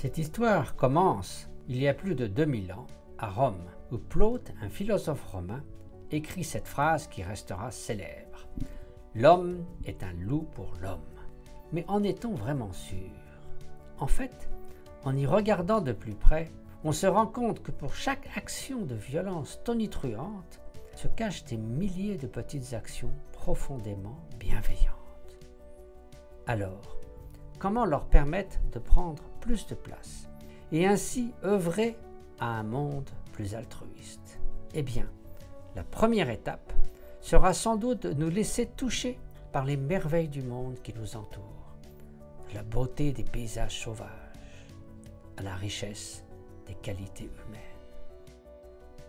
Cette histoire commence il y a plus de 2000 ans à Rome, où Plaute, un philosophe romain, écrit cette phrase qui restera célèbre. « L'homme est un loup pour l'homme ». Mais en est-on vraiment sûr? En fait, en y regardant de plus près, on se rend compte que pour chaque action de violence tonitruante se cachent des milliers de petites actions profondément bienveillantes. Alors, comment leur permettre de prendre plus de place et ainsi œuvrer à un monde plus altruiste? Eh bien, la première étape sera sans doute de nous laisser toucher par les merveilles du monde qui nous entoure, de la beauté des paysages sauvages à la richesse des qualités humaines.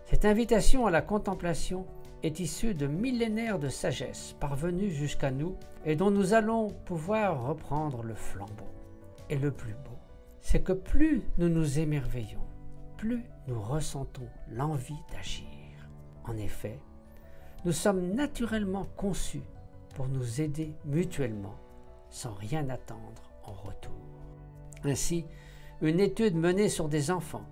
Cette invitation à la contemplation est issue de millénaires de sagesse parvenue jusqu'à nous et dont nous allons pouvoir reprendre le flambeau. Et le plus beau, c'est que plus nous nous émerveillons, plus nous ressentons l'envie d'agir. En effet, nous sommes naturellement conçus pour nous aider mutuellement sans rien attendre en retour. Ainsi, une étude menée sur des enfants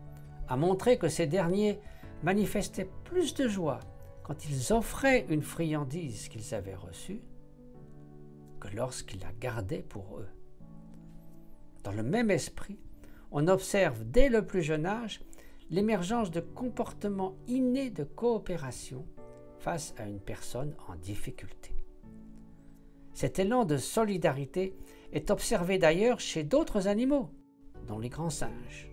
a montré que ces derniers manifestaient plus de joie quand ils offraient une friandise qu'ils avaient reçue que lorsqu'ils la gardaient pour eux. Dans le même esprit, on observe dès le plus jeune âge l'émergence de comportements innés de coopération face à une personne en difficulté. Cet élan de solidarité est observé d'ailleurs chez d'autres animaux, dont les grands singes.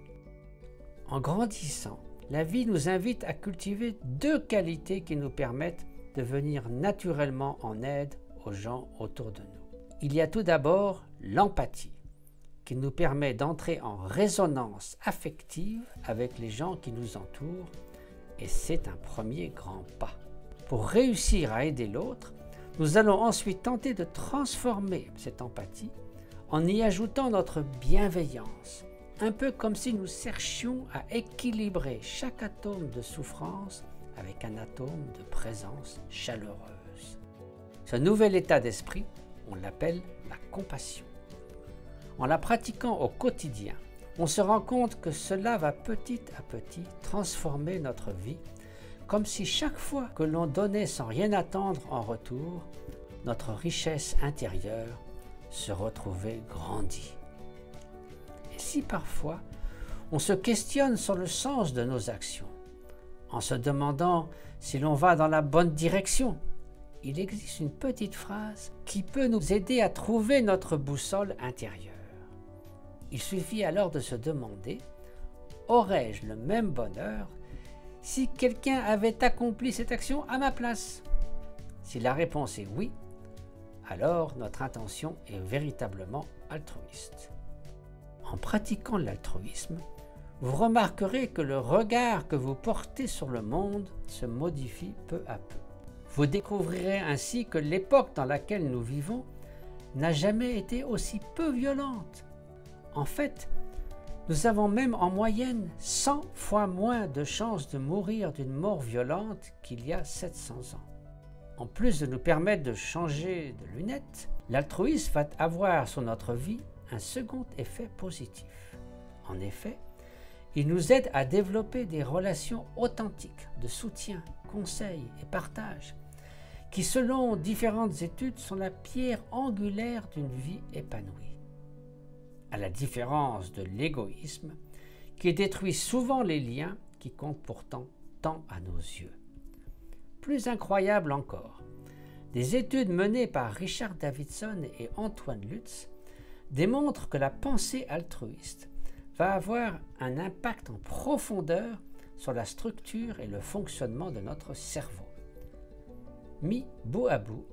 En grandissant, la vie nous invite à cultiver deux qualités qui nous permettent de venir naturellement en aide aux gens autour de nous. Il y a tout d'abord l'empathie, qui nous permet d'entrer en résonance affective avec les gens qui nous entourent, et c'est un premier grand pas. Pour réussir à aider l'autre, nous allons ensuite tenter de transformer cette empathie en y ajoutant notre bienveillance, un peu comme si nous cherchions à équilibrer chaque atome de souffrance avec un atome de présence chaleureuse. Ce nouvel état d'esprit, on l'appelle la compassion. En la pratiquant au quotidien, on se rend compte que cela va petit à petit transformer notre vie, comme si chaque fois que l'on donnait sans rien attendre en retour, notre richesse intérieure se retrouvait grandie. Et si parfois on se questionne sur le sens de nos actions, en se demandant si l'on va dans la bonne direction, il existe une petite phrase qui peut nous aider à trouver notre boussole intérieure. Il suffit alors de se demander « Aurais-je le même bonheur si quelqu'un avait accompli cette action à ma place ?» Si la réponse est oui, alors notre intention est véritablement altruiste. En pratiquant l'altruisme, vous remarquerez que le regard que vous portez sur le monde se modifie peu à peu. Vous découvrirez ainsi que l'époque dans laquelle nous vivons n'a jamais été aussi peu violente. En fait, nous avons même en moyenne 100 fois moins de chances de mourir d'une mort violente qu'il y a 700 ans. En plus de nous permettre de changer de lunettes, l'altruisme va avoir sur notre vie un second effet positif. En effet, il nous aide à développer des relations authentiques de soutien, conseil et partage, qui selon différentes études sont la pierre angulaire d'une vie épanouie. À la différence de l'égoïsme, qui détruit souvent les liens qui comptent pourtant tant à nos yeux. Plus incroyable encore, des études menées par Richard Davidson et Antoine Lutz démontrent que la pensée altruiste va avoir un impact en profondeur sur la structure et le fonctionnement de notre cerveau. Mis bout à bout,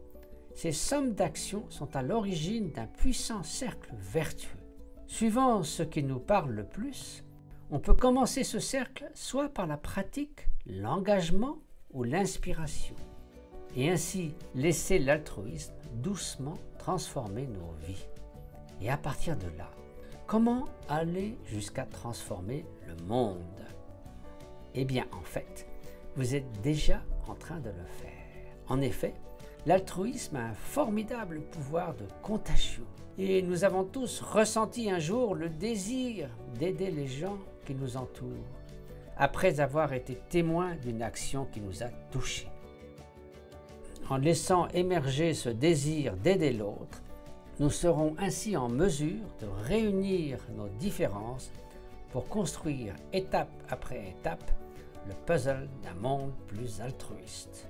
ces sommes d'actions sont à l'origine d'un puissant cercle vertueux. Suivant ce qui nous parle le plus, on peut commencer ce cercle soit par la pratique, l'engagement ou l'inspiration, et ainsi laisser l'altruisme doucement transformer nos vies. Et à partir de là, comment aller jusqu'à transformer le monde? Eh bien, en fait, vous êtes déjà en train de le faire. En effet, L'altruisme a un formidable pouvoir de contagion. Et nous avons tous ressenti un jour le désir d'aider les gens qui nous entourent, après avoir été témoins d'une action qui nous a touchés. En laissant émerger ce désir d'aider l'autre, nous serons ainsi en mesure de réunir nos différences pour construire étape après étape le puzzle d'un monde plus altruiste.